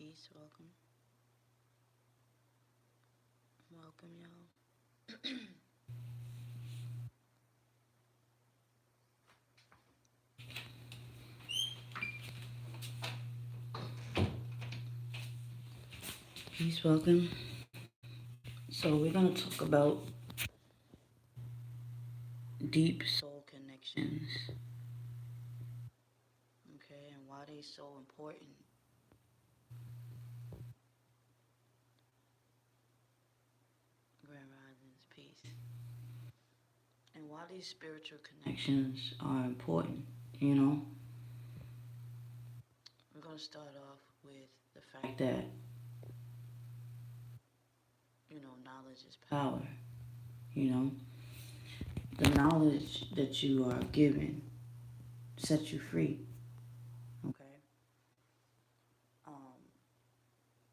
Peace, welcome. Welcome, y'all. Peace, welcome. So, we're going to talk about deep soul connections, okay, and why they so important. Grand Risings, peace. And why these spiritual connections are important, you know? We're going to start off with the fact that, knowledge is power, you know? The knowledge that you are given sets you free, okay? Um,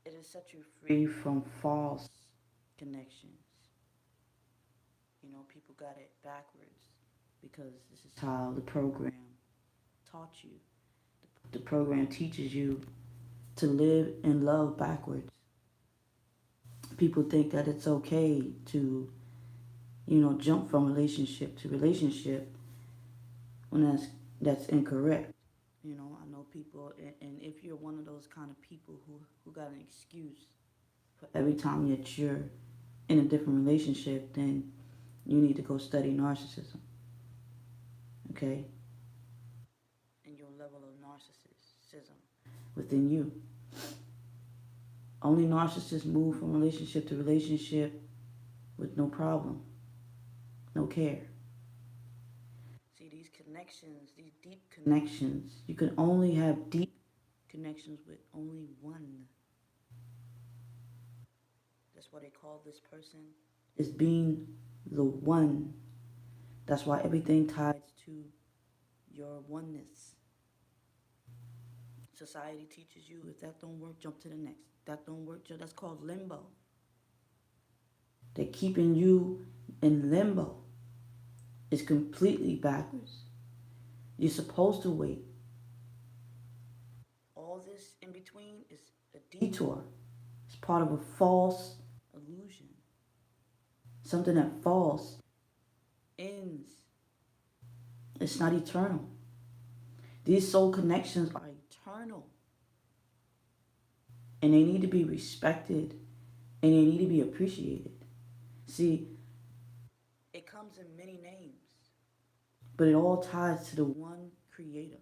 it has set you free from false connections. People got it backwards because this is how the program taught you. The program teaches you to live and love backwards. People think that it's okay to, jump from relationship to relationship when that's incorrect. I know people, and if you're one of those kind of people who got an excuse for every time that you're in a different relationship, then you need to go study narcissism, okay? And your level of narcissism within you. Only narcissists move from relationship to relationship with no problem, no care. See, these connections, these deep connections, you can only have deep connections with only one. That's why they call this person is being the one. That's why everything ties to your oneness. Society teaches you if that don't work, jump to the next. That don't work, that's called limbo. They're keeping you in limbo. It's completely backwards. You're supposed to wait. All this in between is a detour. It's part of a false illusion. Something that falls ends. It's not eternal. These soul connections are eternal. And they need to be respected and they need to be appreciated. See, it comes in many names, but it all ties to the one creator.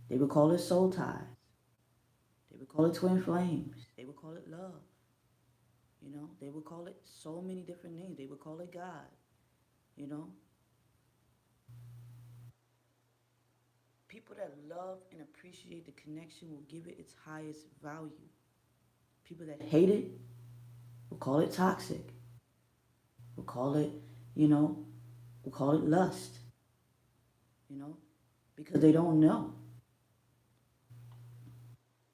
They would call it soul ties. They would call it twin flames. They would call it love. They would call it so many different names. They would call it God. You know, people that love and appreciate the connection will give it its highest value. People that hate it will call it toxic. We'll call it, we'll call it lust, because they don't know.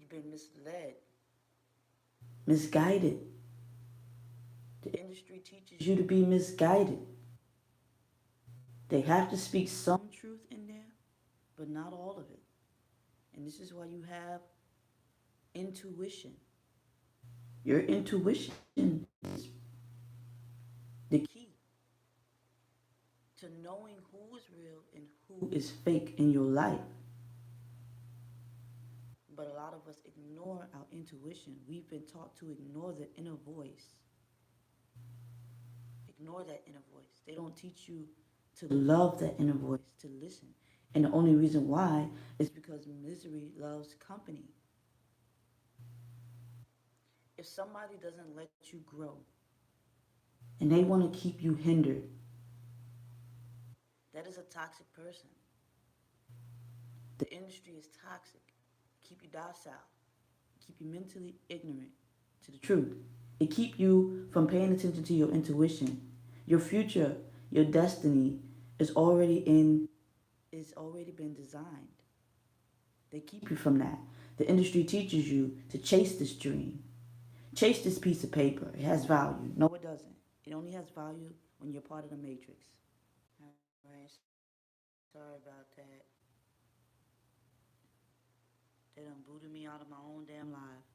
You've been misled, misguided. The industry teaches you to be misguided. They have to speak some truth in there, but not all of it. And this is why you have intuition. Your intuition is the key to knowing who is real and who is fake in your life. But a lot of us ignore our intuition. We've been taught to ignore the inner voice. Ignore that inner voice. They don't teach you to love that inner voice, to listen. And the only reason why is because misery loves company. If somebody doesn't let you grow and they want to keep you hindered, that is a toxic person. The industry is toxic. Keep you docile. Keep you mentally ignorant to the truth. It keep you from paying attention to your intuition. Your future, your destiny is already been designed. They keep you from that. The industry teaches you to chase this dream. Chase this piece of paper. It has value. No, it doesn't. It only has value when you're part of the matrix. All right. Sorry about that. They done booted me out of my own damn life.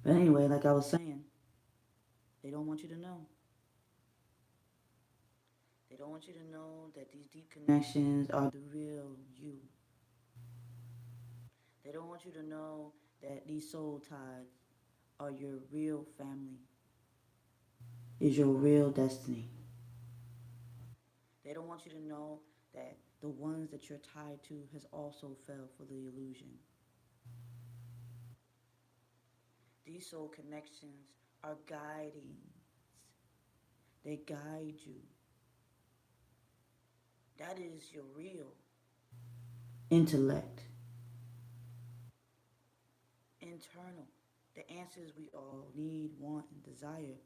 But anyway, like I was saying, they don't want you to know. They don't want you to know that these deep connections are the real you. They don't want you to know that these soul ties are your real family, is your real destiny. They don't want you to know that the ones that you're tied to has also fell for the illusion. These soul connections are guidings. They guide you. That is your real intellect, internal. The answers we all need, want, and desire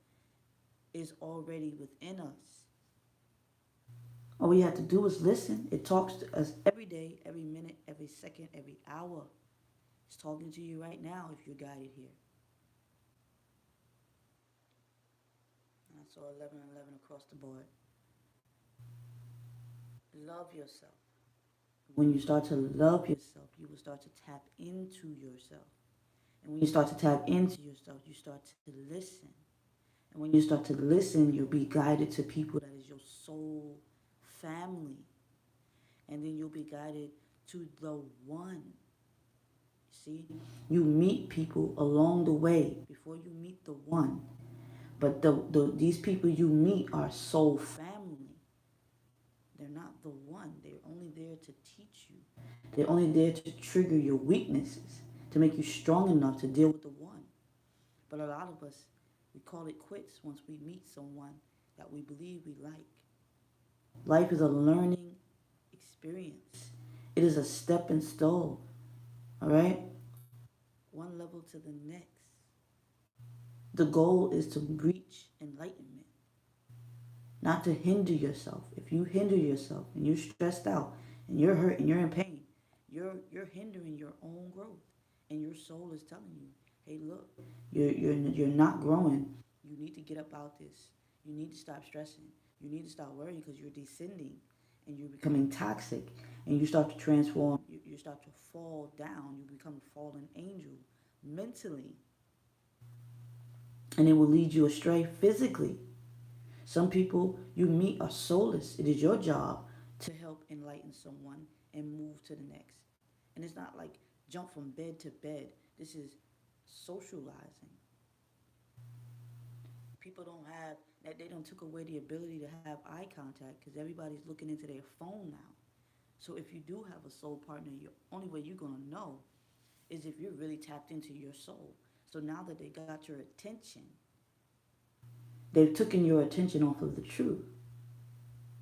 is already within us. All we have to do is listen. It talks to us every day, every minute, every second, every hour. It's talking to you right now if you're guided here. And I saw 11:11 across the board. Love yourself. When you start to love yourself, you will start to tap into yourself. And when you start to tap into yourself, you start to listen. And when you start to listen, you'll be guided to people that is your soul family. And then you'll be guided to the one. See, you meet people along the way before you meet the one. But these people you meet are soul family. They're not the one. They're only there to teach you. They're only there to trigger your weaknesses, to make you strong enough to deal with the one. But a lot of us, we call it quits once we meet someone that we believe we like. Life is a learning experience. It is a stepping stone, all right? One level to the next. The goal is to reach enlightenment, not to hinder yourself. If you hinder yourself and you're stressed out and you're hurt and you're in pain, you're hindering your own growth. And your soul is telling you, hey, look, you're not growing. You need to get up out this. You need to stop stressing. You need to stop worrying because you're descending and you're becoming toxic and you start to transform. You start to fall down. You become a fallen angel mentally. And it will lead you astray physically. Some people you meet are soulless. It is your job to help enlighten someone and move to the next. And it's not like jump from bed to bed. This is socializing. People don't have that. They don't took away the ability to have eye contact because everybody's looking into their phone now. So if you do have a soul partner, the only way you're gonna know is if you're really tapped into your soul. So now that they got your attention, they've taken your attention off of the true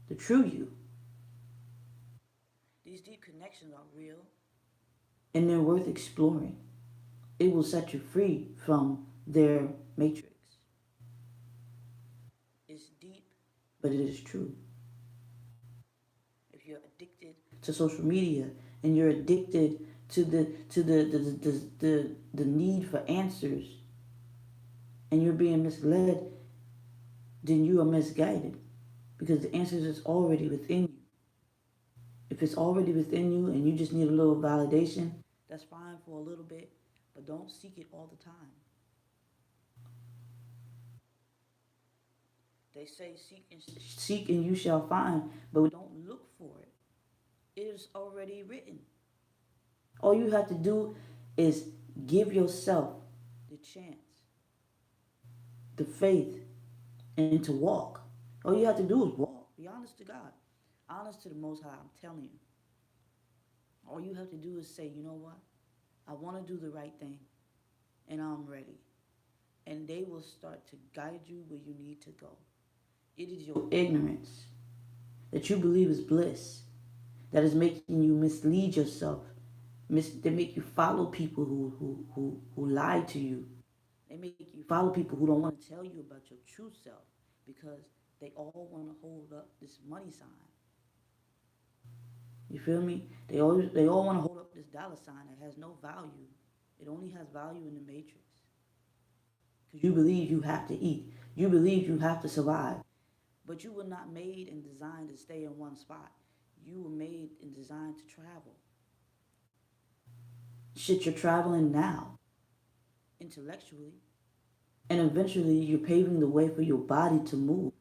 you. These deep connections are real and they're worth exploring. It will set you free from their matrix. It's deep, but it is true. If you're addicted to social media and you're addicted to the need for answers and you're being misled, then you are misguided because the answers is already within you. If it's already within you and you just need a little validation, that's fine for a little bit, but don't seek it all the time. They say seek and you shall find, but don't look for it. It is already written. All you have to do is give yourself the chance, the faith, and to walk. All you have to do is walk. Be honest to God. Honest to the Most High, I'm telling you. All you have to do is say, you know what? I want to do the right thing, and I'm ready. And they will start to guide you where you need to go. It is your ignorance that you believe is bliss that is making you mislead yourself. They make you follow people who lie to you. They make you follow people who don't want to tell you about your true self because they all want to hold up this money sign. You feel me? They all want to hold up this dollar sign that has no value. It only has value in the matrix. Because you believe you have to eat. You believe you have to survive. But you were not made and designed to stay in one spot. You were made and designed to travel. Shit, you're traveling now, intellectually, and eventually you're paving the way for your body to move.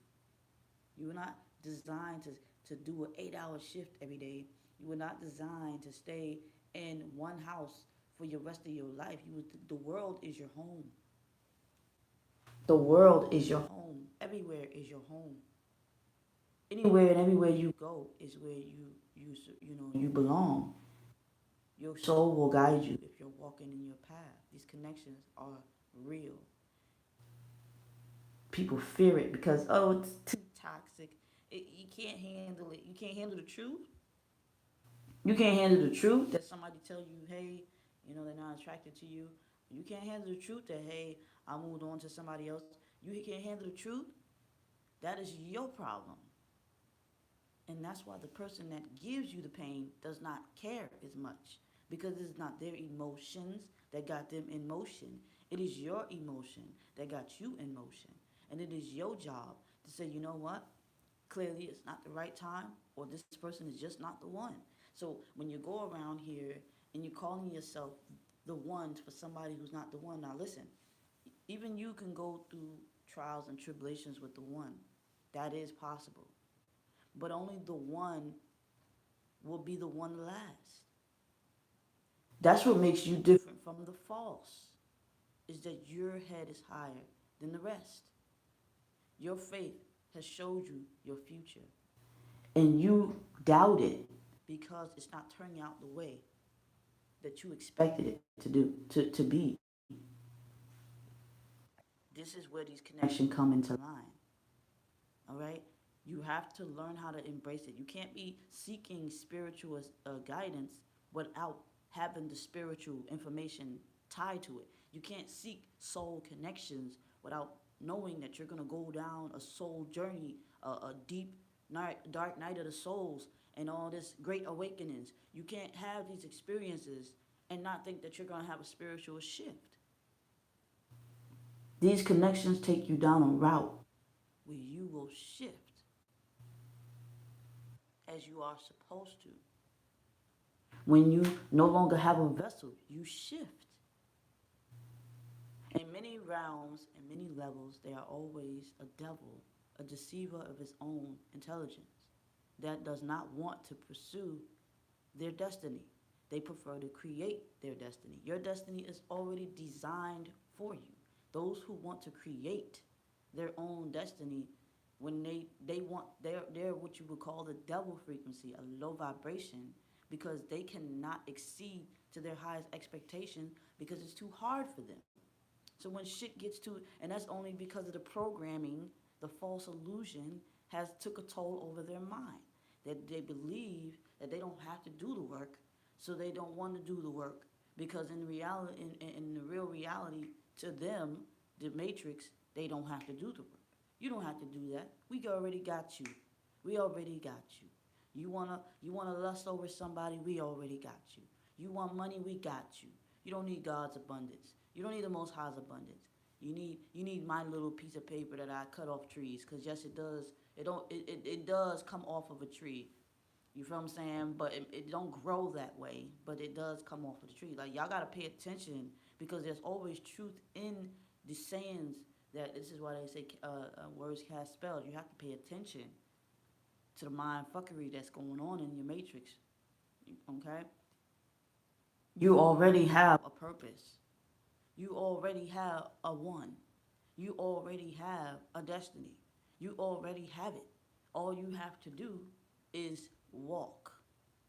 You were not designed to do an 8 hour shift every day. You were not designed to stay in one house for your rest of your life. The world is your home. The world is your home. Everywhere is your home. Anywhere and everywhere you go is where you belong. Your soul will guide you if you're walking in your path. These connections are real. People fear it because it's too toxic. You can't handle it. You can't handle the truth. You can't handle the truth that somebody tell you, hey, they're not attracted to you. You can't handle the truth that, hey, I moved on to somebody else. You can't handle the truth. That is your problem. And that's why the person that gives you the pain does not care as much, because it's not their emotions that got them in motion. It is your emotion that got you in motion. And it is your job to say, you know what? Clearly it's not the right time, or this person is just not the one. So when you go around here and you're calling yourself the one for somebody who's not the one, now listen, even you can go through trials and tribulations with the one. That is possible. But only the one will be the one last. That's what makes you different from the false, is that your head is higher than the rest. Your faith has showed you your future. And you doubt it because it's not turning out the way that you expected it to be. This is where these connections come into line. All right? You have to learn how to embrace it. You can't be seeking spiritual guidance without having the spiritual information tied to it. You can't seek soul connections without knowing that you're going to go down a soul journey, a deep night, dark night of the souls, and all this great awakenings. You can't have these experiences and not think that you're going to have a spiritual shift. These connections take you down a route where you will shift as you are supposed to. When you no longer have a vessel, you shift. In many realms and many levels, there are always a devil, a deceiver of his own intelligence, that does not want to pursue their destiny. They prefer to create their destiny. Your destiny is already designed for you. Those who want to create their own destiny, when they want, they're what you would call the devil frequency, a low vibration, because they cannot exceed to their highest expectation because it's too hard for them. So when shit gets to, and that's only because of the programming, the false illusion has took a toll over their mind. That they believe that they don't have to do the work, so they don't want to do the work. Because in reality, in the real reality, to them, the matrix, they don't have to do the work. You don't have to do that. We already got you. We already got you. You wanna lust over somebody, we already got you. You want money, we got you. You don't need God's abundance. You don't need the Most High's abundance. You need my little piece of paper that I cut off trees, because yes, it does. It does come off of a tree. You feel what I'm saying? But it don't grow that way. But it does come off of the tree. Like, y'all gotta pay attention, because there's always truth in the sayings. That this is why they say words cast spells. You have to pay attention to the mind fuckery that's going on in your matrix. Okay? You already have a purpose. You already have a one. You already have a destiny. You already have it. All you have to do is walk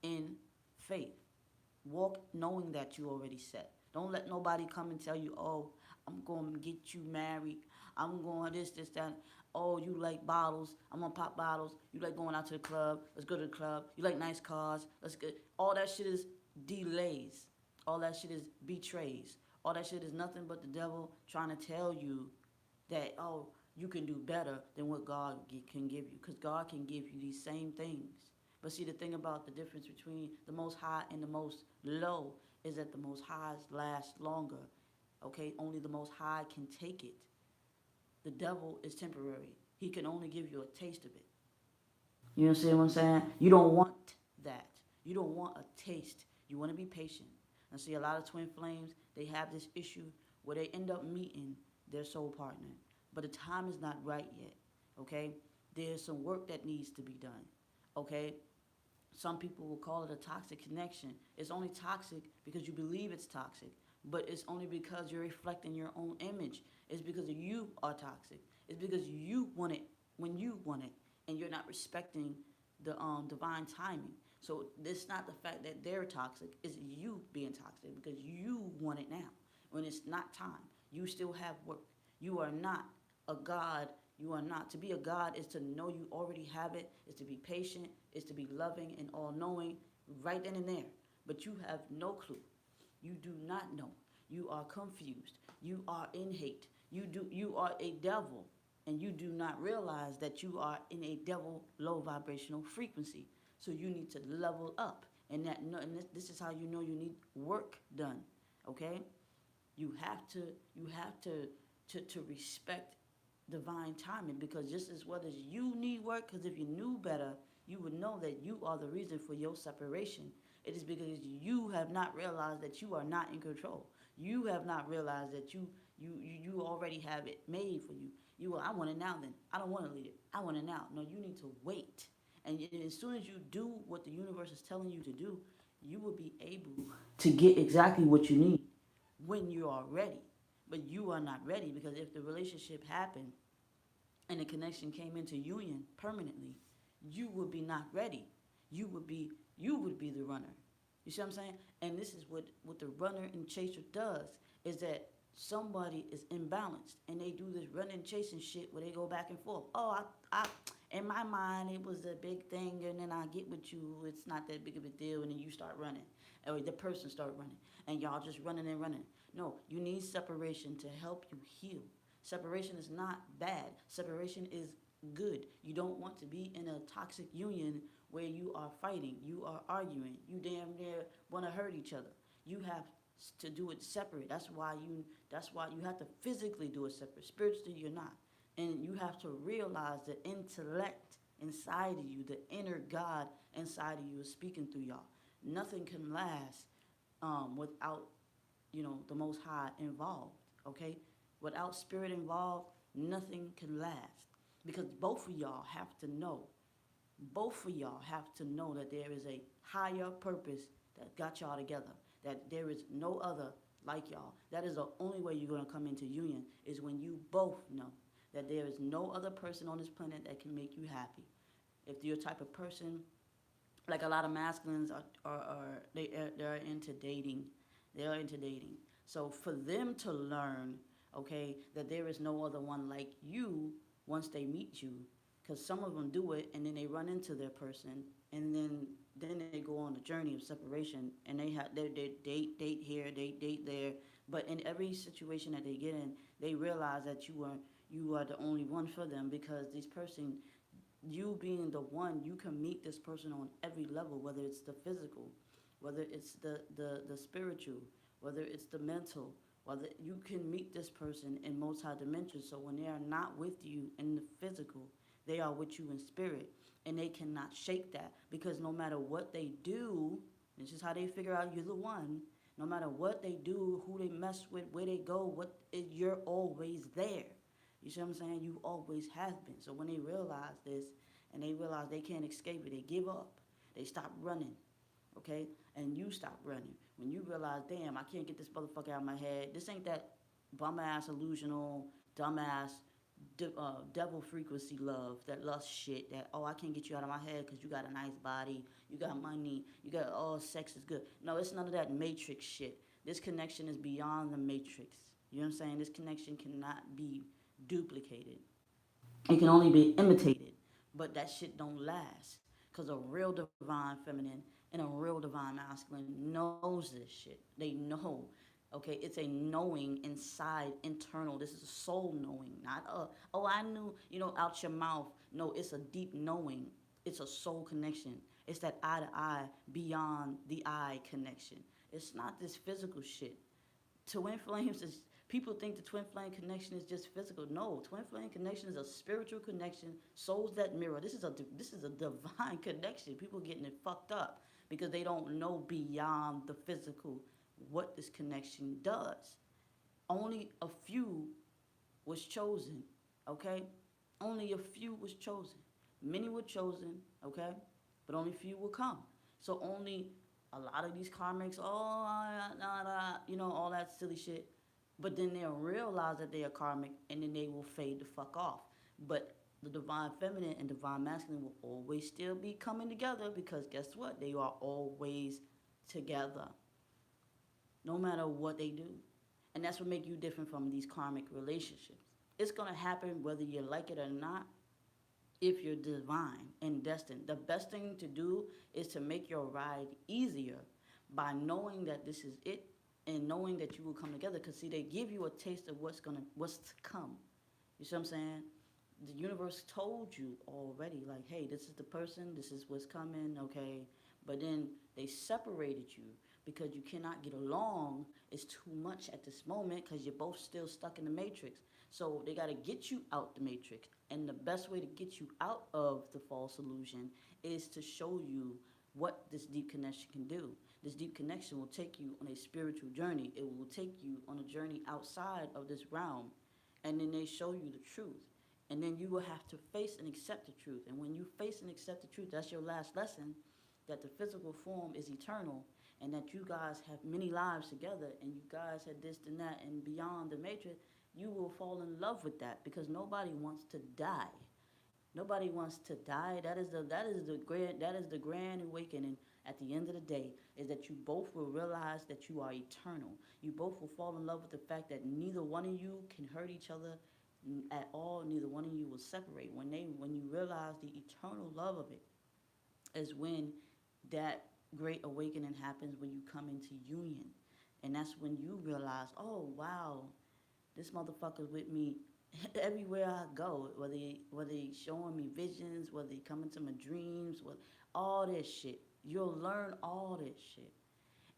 in faith. Walk knowing that you already set. Don't let nobody come and tell you, oh, I'm going to get you married. I'm going this, that. Oh, you like bottles. I'm going to pop bottles. You like going out to the club. Let's go to the club. You like nice cars. Let's get. All that shit is delays. All that shit is betrays. All that shit is nothing but the devil trying to tell you that, oh, you can do better than what God can give you. Because God can give you these same things. But see, the thing about the difference between the most high and the most low is that the most highs last longer. Okay? Only the most high can take it. The devil is temporary. He can only give you a taste of it. You understand what I'm saying? You don't want that. You don't want a taste. You want to be patient. And see, a lot of twin flames, they have this issue where they end up meeting their soul partner, but the time is not right yet. Okay, there's some work that needs to be done. Okay, some people will call it a toxic connection. It's only toxic because you believe it's toxic, but it's only because you're reflecting your own image. It's because you are toxic. It's because you want it when you want it, and you're not respecting the divine timing. So it's not the fact that they're toxic; it's you being toxic because you want it now. When it's not time, you still have work. You are not a god. You are not. To be a God is to know you already have it, is to be patient, is to be loving and all knowing right then and there. But you have no clue. You do not know. You are confused. You are in hate. You are a devil. And you do not realize that you are in a devil low vibrational frequency. So you need to level up. And this is how you know you need work done. Okay? You have to respect divine timing, because just as well as you need work, because if you knew better, you would know that you are the reason for your separation. It is because you have not realized that you are not in control. You have not realized that you already have it made for you. I want it now. Then I don't want to lead it. I want it now. No, you need to wait. And as soon as you do what the universe is telling you to do, you will be able to get exactly what you need when you are ready. But you are not ready, because if the relationship happened and the connection came into union permanently, you would be not ready. You would be the runner. You see what I'm saying? And this is what the runner and chaser does, is that somebody is imbalanced and they do this running chasing shit where they go back and forth. Oh, I in my mind it was a big thing, and then I get with you, it's not that big of a deal, and then you start running. Or the person start running and y'all just running and running. No, you need separation to help you heal. Separation is not bad. Separation is good. You don't want to be in a toxic union where you are fighting, you are arguing, you damn near want to hurt each other. You have to do it separate. That's why you have to physically do it separate. Spiritually you're not. And you have to realize the intellect inside of you, the inner God inside of you is speaking through y'all. Nothing can last without the Most High involved. Okay, without spirit involved, nothing can last, because both of y'all have to know. Both of y'all have to know that there is a higher purpose that got y'all together. That there is no other like y'all. That is the only way you're gonna come into union, is when you both know that there is no other person on this planet that can make you happy. If you're a type of person, like a lot of masculines they're into dating. They're into dating. So for them to learn, okay, that there is no other one like you once they meet you, because some of them do it and then they run into their person, and then they go on the journey of separation, and they date here, they date there, but in every situation that they get in, they realize that you are the only one for them, because this person, you being the one, you can meet this person on every level, whether it's the physical, whether it's the spiritual, whether it's the mental, whether you can meet this person in multi-dimensions. So when they are not with you in the physical, they are with you in spirit, and they cannot shake that, because no matter what they do, this is how they figure out you're the one. No matter what they do, who they mess with, where they go, you're always there. You see what I'm saying? You always have been. So when they realize this, and they realize they can't escape it, they give up. They stop running, okay? And you stop running. When you realize, damn, I can't get this motherfucker out of my head. This ain't that bum-ass, illusional, dumbass, devil frequency love, that lust shit, that, oh, I can't get you out of my head because you got a nice body, you got money, you got, oh, sex is good. No, it's none of that matrix shit. This connection is beyond the matrix. You know what I'm saying? This connection cannot be duplicated. It can only be imitated, but that shit don't last, because a real divine feminine and a real divine masculine knows this shit. They know. Okay, it's a knowing inside, internal. This is a soul knowing, not oh, I knew, out your mouth. No, it's a deep knowing. It's a soul connection. It's that eye to eye, beyond the eye connection. It's not this physical shit. Twin flames is, people think the twin flame connection is just physical. No, twin flame connection is a spiritual connection. Souls that mirror. This is a divine connection. People getting it fucked up because they don't know beyond the physical what this connection does. Only a few was chosen, okay? Only a few was chosen. Many were chosen, okay? But only few will come. So only a lot of these karmics, all that silly shit. But then they'll realize that they are karmic and then they will fade the fuck off. But the divine feminine and divine masculine will always still be coming together because guess what? They are always together no matter what they do. And that's what makes you different from these karmic relationships. It's going to happen whether you like it or not if you're divine and destined. The best thing to do is to make your ride easier by knowing that this is it and knowing that you will come together. Because, see, they give you a taste of what's to come. You see what I'm saying? The universe told you already, like, hey, this is the person, this is what's coming, okay? But then they separated you because you cannot get along. It's too much at this moment because you're both still stuck in the matrix. So they got to get you out the matrix. And the best way to get you out of the false illusion is to show you what this deep connection can do. This deep connection will take you on a spiritual journey. It will take you on a journey outside of this realm. And then they show you the truth. And then you will have to face and accept the truth. And when you face and accept the truth, that's your last lesson, that the physical form is eternal and that you guys have many lives together and you guys had this and that and beyond the matrix, you will fall in love with that because nobody wants to die. Nobody wants to die. That is the grand awakening at the end of the day, is that you both will realize that you are eternal. You both will fall in love with the fact that neither one of you can hurt each other at all. Neither one of you will separate. When you realize the eternal love of it is when that great awakening happens, when you come into union. And that's when you realize, oh wow, this motherfucker's with me everywhere I go. Whether he showing me visions, whether he come into my dreams, all this shit. You'll learn all this shit.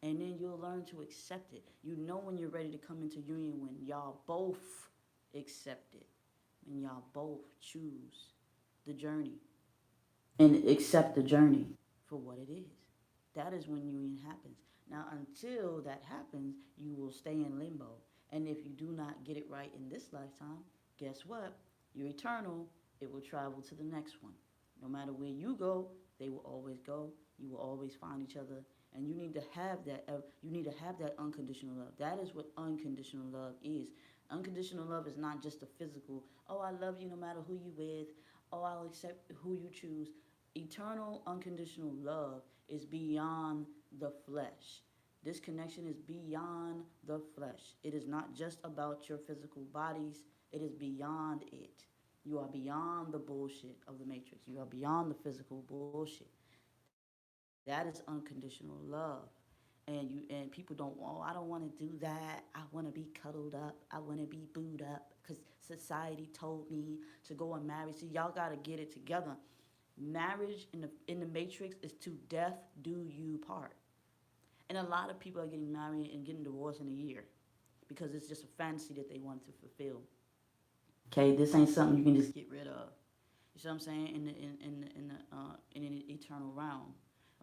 And then you'll learn to accept it. You know when you're ready to come into union when y'all both accept it. When y'all both choose the journey and accept the journey for what it is. That is when union happens. Now, until that happens, you will stay in limbo. And if you do not get it right in this lifetime, guess what? You're eternal. It will travel to the next one. No matter where you go, they will always go. You will always find each other. And you need to have that. You need to have that unconditional love. That is what unconditional love is. Unconditional love is not just a physical, oh, I love you no matter who you with. Oh, I'll accept who you choose. Eternal unconditional love is beyond the flesh. This connection is beyond the flesh. It is not just about your physical bodies. It is beyond it. You are beyond the bullshit of the matrix. You are beyond the physical bullshit. That is unconditional love. And people don't, oh, I don't want to do that. I want to be cuddled up. I want to be booed up because society told me to go and marry. See, y'all got to get it together. Marriage in the matrix is to death do you part. And a lot of people are getting married and getting divorced in a year because it's just a fantasy that they want to fulfill. Okay, this ain't something you can just get rid of. You see what I'm saying? In an eternal realm.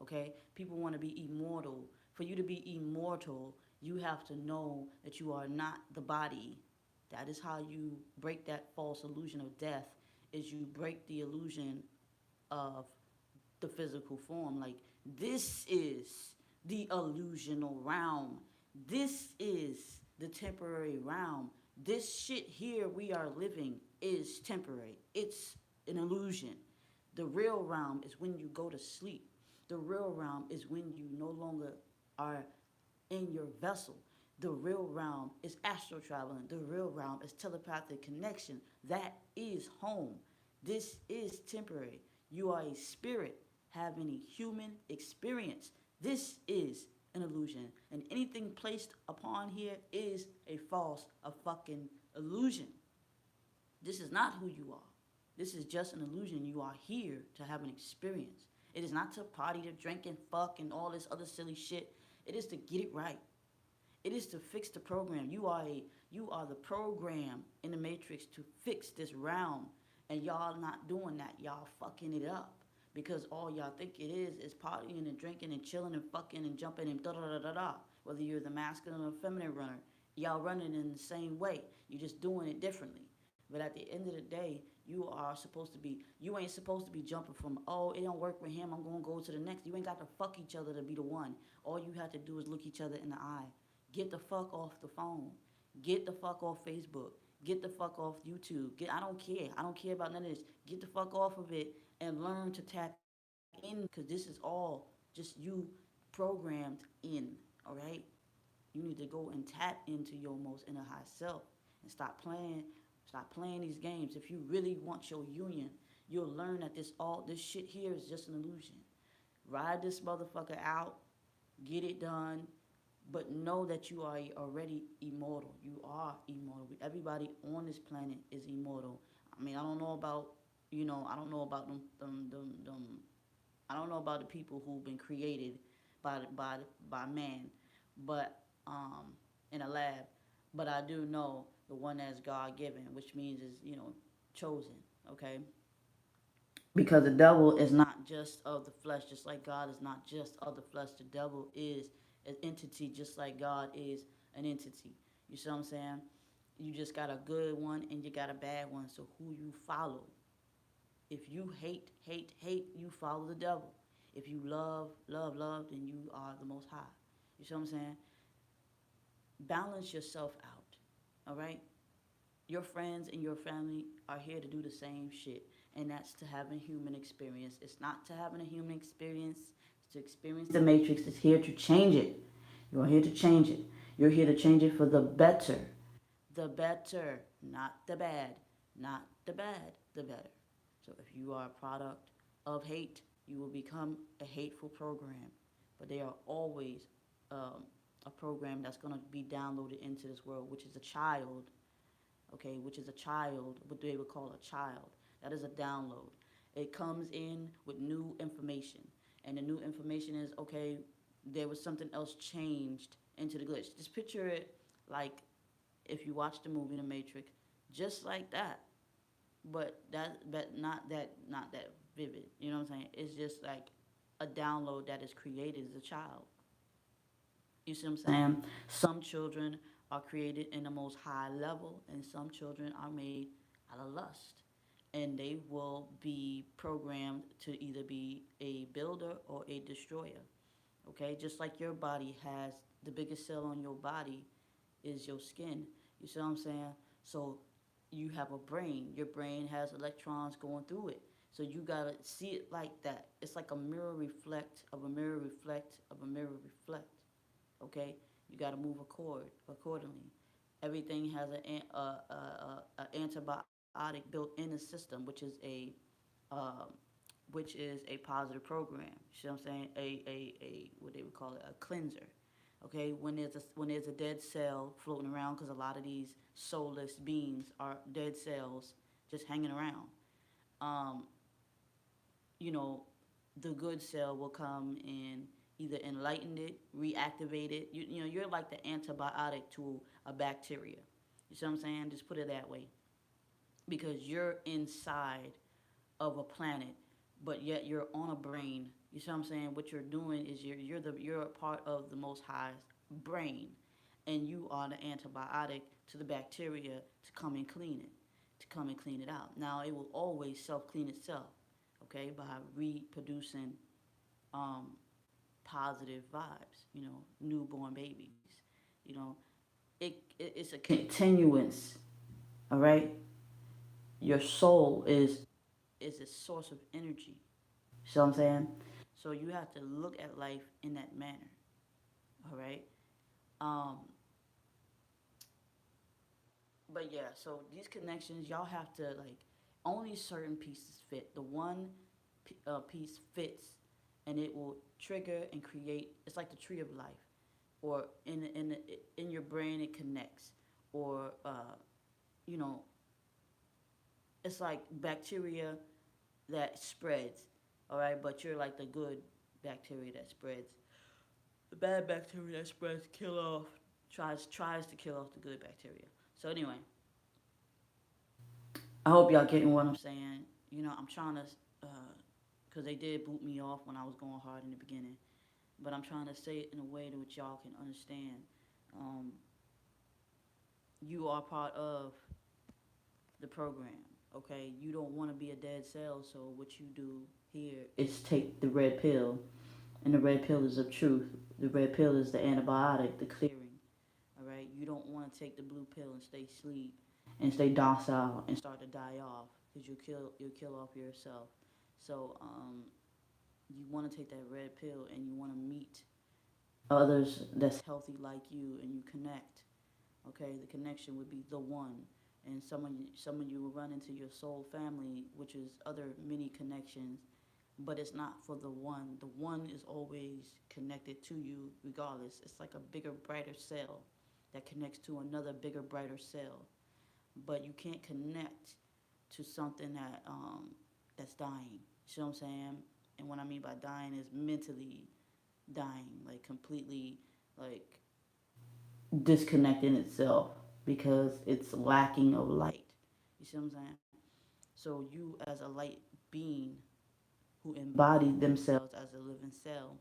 Okay, people want to be immortal. For you to be immortal, you have to know that you are not the body. That is how you break that false illusion of death. Is you break the illusion of the physical form. Like, this is the illusional realm. This is the temporary realm. This shit here we are living is temporary. It's an illusion. The real realm is when you go to sleep. The real realm is when you no longer are in your vessel. The real realm is astral traveling. The real realm is telepathic connection. That is home. This is temporary. You are a spirit having a human experience. This is an illusion. And anything placed upon here is a fucking illusion. This is not who you are. This is just an illusion. You are here to have an experience. It is not to party, to drink and fuck and all this other silly shit. It is to get it right. It is to fix the program. You are the program in the matrix to fix this realm. And y'all not doing that. Y'all fucking it up. Because all y'all think it is partying and drinking and chilling and fucking and jumping and da da da da da. whether you're the masculine or feminine runner, y'all running in the same way. You're just doing it differently. But at the end of the day, you ain't supposed to be jumping from, oh, it don't work with him, I'm going to go to the next. You ain't got to fuck each other to be the one. All you have to do is look each other in the eye. Get the fuck off the phone. Get the fuck off Facebook. Get the fuck off YouTube. I don't care. I don't care about none of this. Get the fuck off of it and learn to tap in, because this is all just you programmed in, all right? You need to go and tap into your most inner high self and stop playing these games. If you really want your union, you'll learn that this shit here is just an illusion. Ride this motherfucker out, get it done, but know that you are already immortal. You are immortal. Everybody on this planet is immortal. I mean, I don't know about, I don't know about them I don't know about the people who've been created by man, but in a lab. But I do know the one that's God given, which means is chosen. Okay, because the devil is not just of the flesh, just like God is not just of the flesh. The devil is an entity, just like God is an entity. You see what I'm saying? You just got a good one and you got a bad one. So who you follow? If you hate, you follow the devil. If you love, then you are the Most High. You see what I'm saying? Balance yourself out, all right? Your friends and your family are here to do the same shit, and that's to have a human experience. It's not to having a human experience, it's to experience the matrix. It's here to change it. You are here to change it. You're here to change it for the better. The better, not the bad. Not the bad, the better. So if you are a product of hate, you will become a hateful program. But they are always a program that's going to be downloaded into this world, which is a child, okay, which is a child, what they would call a child. That is a download. It comes in with new information. And the new information is, okay, there was something else changed into the glitch. Just picture it like if you watch the movie The Matrix, just like that. But not that vivid. You know what I'm saying? It's just like a download that is created as a child. You see what I'm saying? Some children are created in the most high level, and some children are made out of lust. And they will be programmed to either be a builder or a destroyer. Okay? Just like your body has the biggest cell on your body is your skin. You see what I'm saying? So you have a brain. Your brain has electrons going through it. So you gotta see it like that. It's like a mirror reflect of a mirror reflect of a mirror reflect. Okay, you got to move accordingly. Everything has a antibiotic built in the system, uh, which is a positive program. You see what I'm saying? A what they would call it, a cleanser. Okay, when there's a dead cell floating around, because a lot of these soulless beings are dead cells just hanging around. Um, you know, the good cell will come and either enlighten it, reactivate it. You're like the antibiotic to a bacteria. You see what I'm saying? Just put it that way. Because you're inside of a planet, but yet you're on a brain. You see what I'm saying? What you're doing is you're a part of the Most High's brain, and you are the antibiotic to the bacteria to come and clean it, to come and clean it out. Now it will always self clean itself, okay, by reproducing um, positive vibes. Newborn babies. You know, it's a continuance. All right, your soul is a source of energy. See what I'm saying? So you have to look at life in that manner. All right. Um, but yeah, so these connections, y'all have to like only certain pieces fit. The one piece fits, and it will trigger and create. It's like the tree of life, or in your brain it connects, or you know, it's like bacteria that spreads. All right, but you're like the good bacteria that spreads. The bad bacteria that spreads kill off tries to kill off the good bacteria. So anyway, I hope y'all getting what I'm saying. I'm trying to, because they did boot me off when I was going hard in the beginning. but I'm trying to say it in a way that which y'all can understand. Um, you are part of the program, okay? You don't want to be a dead cell, so what you do here is take the red pill, and the red pill is of truth. The red pill is the antibiotic, the clearing, all right? You don't want to take the blue pill and stay asleep and stay docile and start to die off because you'll kill off yourself. So you want to take that red pill and you want to meet others that's healthy like you and you connect. Okay, the connection would be the one, and some of you will run into your soul family, which is other many connections, but it's not for the one. The one is always connected to you regardless. It's like a bigger, brighter cell that connects to another bigger, brighter cell, but you can't connect to something that's dying. You see what I'm saying? And what I mean by dying is mentally dying, like completely, like disconnecting itself because it's lacking of light. You see what I'm saying? So you as a light being who embodied themselves as a living cell,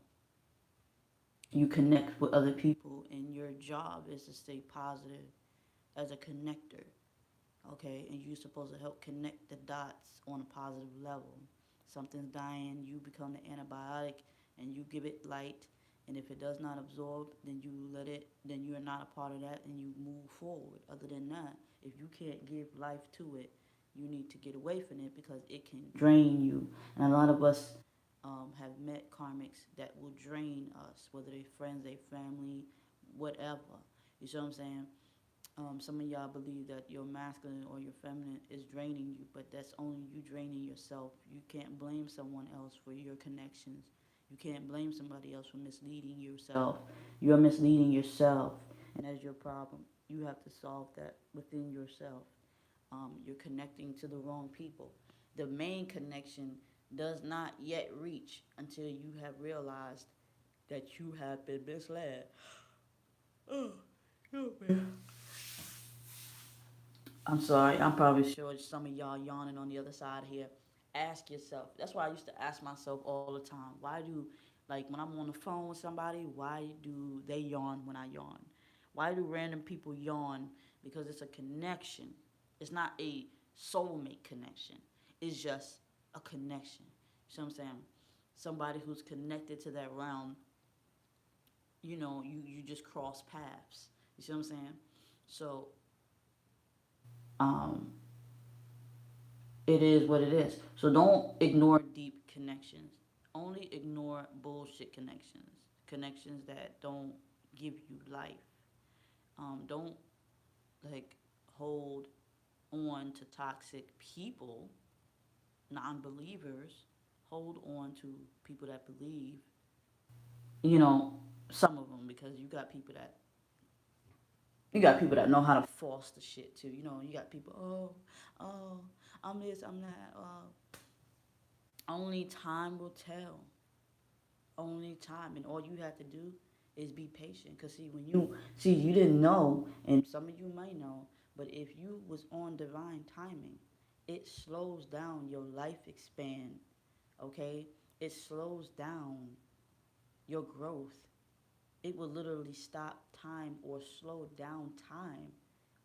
you connect with other people and your job is to stay positive as a connector. Okay, and you're supposed to help connect the dots on a positive level. Something's dying, you become the antibiotic and you give it light. And if it does not absorb, then you let it, then you're not a part of that and you move forward. Other than that, if you can't give life to it, you need to get away from it because it can drain you. And a lot of us have met karmics that will drain us, whether they're friends, they family, whatever. You see what I'm saying? Some of y'all believe that your masculine or your feminine is draining you, but that's only you draining yourself. You can't blame someone else for your connections. You can't blame somebody else for misleading yourself. You're misleading yourself, and that's your problem. You have to solve that within yourself. You're connecting to the wrong people. The main connection does not yet reach until you have realized that you have been misled. Oh, oh man. I'm sorry. I'm probably sure some of y'all yawning on the other side here. Ask yourself. That's why I used to ask myself all the time. Why do, like, when I'm on the phone with somebody, why do they yawn when I yawn? Why do random people yawn? Because it's a connection. It's not a soulmate connection. It's just a connection. You see what I'm saying? Somebody who's connected to that realm, you just cross paths. You see what I'm saying? So, um, it is what it is. So don't ignore deep connections. Only ignore bullshit connections. Connections that don't give you life. Don't like hold on to toxic people, non-believers. Hold on to people that believe. You know, some of them because you got people that know how to force the shit too. You got people. Oh, I'm this, I'm that. Only time will tell. Only time, and all you have to do is be patient. Cause see, you didn't know, and some of you might know, but if you was on divine timing, it slows down your life expand. Okay, it slows down your growth. It will literally stop time or slow down time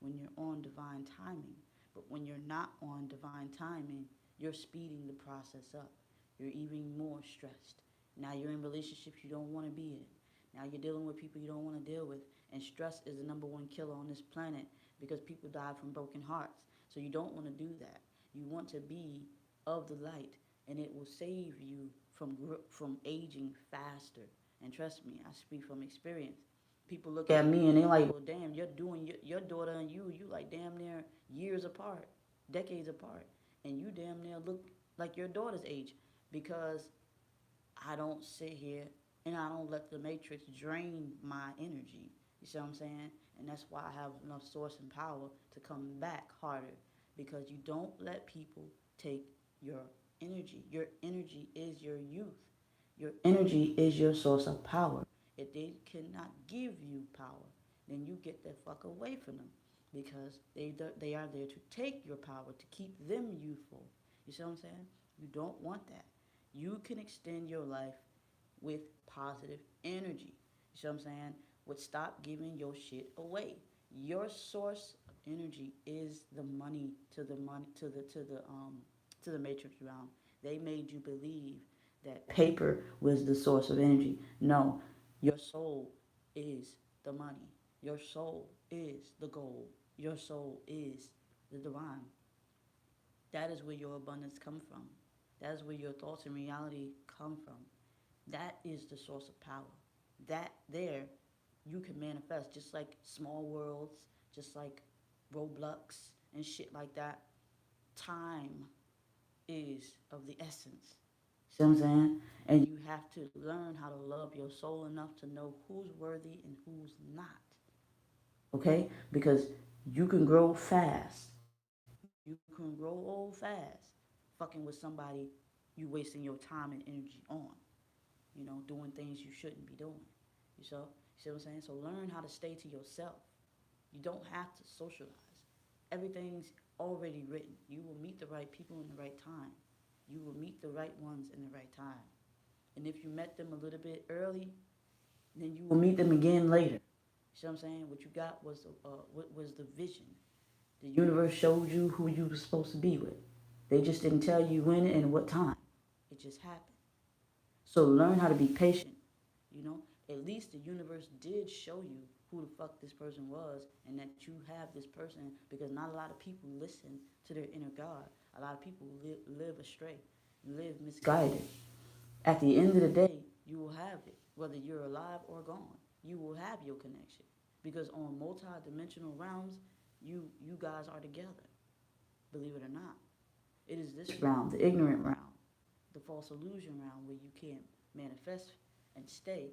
when you're on divine timing. But when you're not on divine timing, you're speeding the process up. You're even more stressed. Now you're in relationships you don't want to be in. Now you're dealing with people you don't want to deal with. And stress is the number one killer on this planet because people die from broken hearts. So you don't want to do that. You want to be of the light, and it will save you from aging faster. And trust me, I speak from experience. People look at me and they like, well, damn, you're doing your daughter and you like damn near years apart, decades apart, and you damn near look like your daughter's age because I don't sit here and I don't let the matrix drain my energy. You see what I'm saying? And that's why I have enough source and power to come back harder because you don't let people take your energy. Your energy is your youth. Your energy is your source of power. If they cannot give you power, then you get the fuck away from them because they are there to take your power to keep them youthful. You see what I'm saying? You don't want that. You can extend your life with positive energy. You see what I'm saying? Would stop giving your shit away. Your source of energy is the money to the matrix realm. They made you believe that paper was the source of energy. No, your soul is the money. Your soul is the gold. Your soul is the divine. That is where your abundance comes from. That is where your thoughts and reality come from. That is the source of power. That there you can manifest just like small worlds, just like Roblox and shit like that. Time is of the essence. See what I'm saying? And you have to learn how to love your soul enough to know who's worthy and who's not. Okay? Because you can grow fast. You can grow old fast fucking with somebody you wasting your time and energy on. Doing things you shouldn't be doing. You see what I'm saying? So learn how to stay to yourself. You don't have to socialize. Everything's already written. You will meet the right people in the right time. You will meet the right ones in the right time. And if you met them a little bit early, then you will meet them again later. You see what I'm saying? What you got was what was the vision. The universe showed you who you were supposed to be with. They just didn't tell you when and what time. It just happened. So learn how to be patient. You know, at least the universe did show you who the fuck this person was and that you have this person, because not a lot of people listen to their inner God. A lot of people live astray, live misguided. At the end of the day, you will have it, whether you're alive or gone. You will have your connection, because on multi-dimensional realms, you guys are together. Believe it or not, it is this realm, the ignorant realm, the false illusion realm, where you can't manifest and stay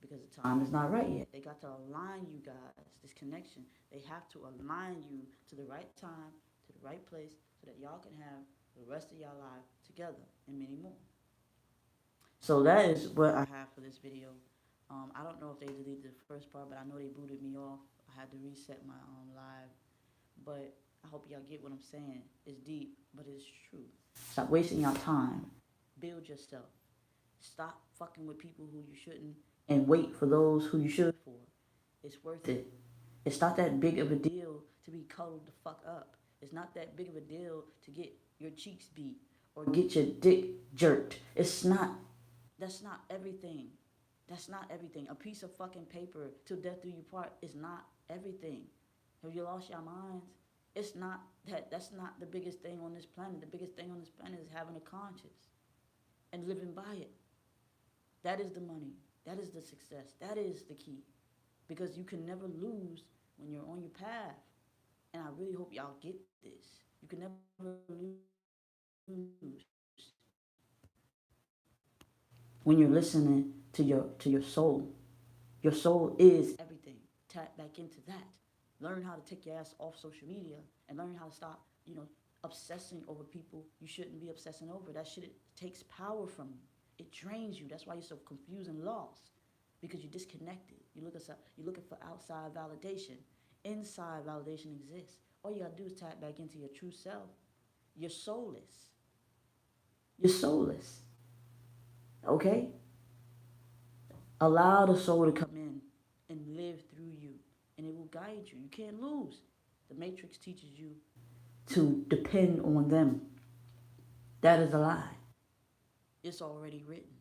because the time is not right yet. They got to align you guys, this connection. They have to align you to the right time, to the right place, so that y'all can have the rest of y'all life together and many more. So that is what I have for this video. I don't know if they deleted the first part, but I know they booted me off. I had to reset my live. But I hope y'all get what I'm saying. It's deep, but it's true. Stop wasting your time. Build yourself. Stop fucking with people who you shouldn't, and wait for those who you should for. It's worth it. It's not that big of a deal to be cuddled the fuck up. It's not that big of a deal to get your cheeks beat or get your dick jerked. It's not. That's not everything. That's not everything. A piece of fucking paper till death do you part is not everything. Have you lost your minds? It's not that. That's not the biggest thing on this planet. The biggest thing on this planet is having a conscience and living by it. That is the money. That is the success. That is the key. Because you can never lose when you're on your path. And I really hope y'all get this. You can never lose when you're listening to your soul. Your soul is everything. Tap back into that. Learn how to take your ass off social media and learn how to stop, obsessing over people you shouldn't be obsessing over. That shit takes power from you. It drains you. That's why you're so confused and lost, because you're disconnected. You're looking for outside validation. Inside validation exists. All you gotta do is tap back into your true self. You're soulless. You're soulless. Okay? Allow the soul to come in and live through you, and it will guide you. You can't lose. The Matrix teaches you to depend on them. That is a lie. It's already written.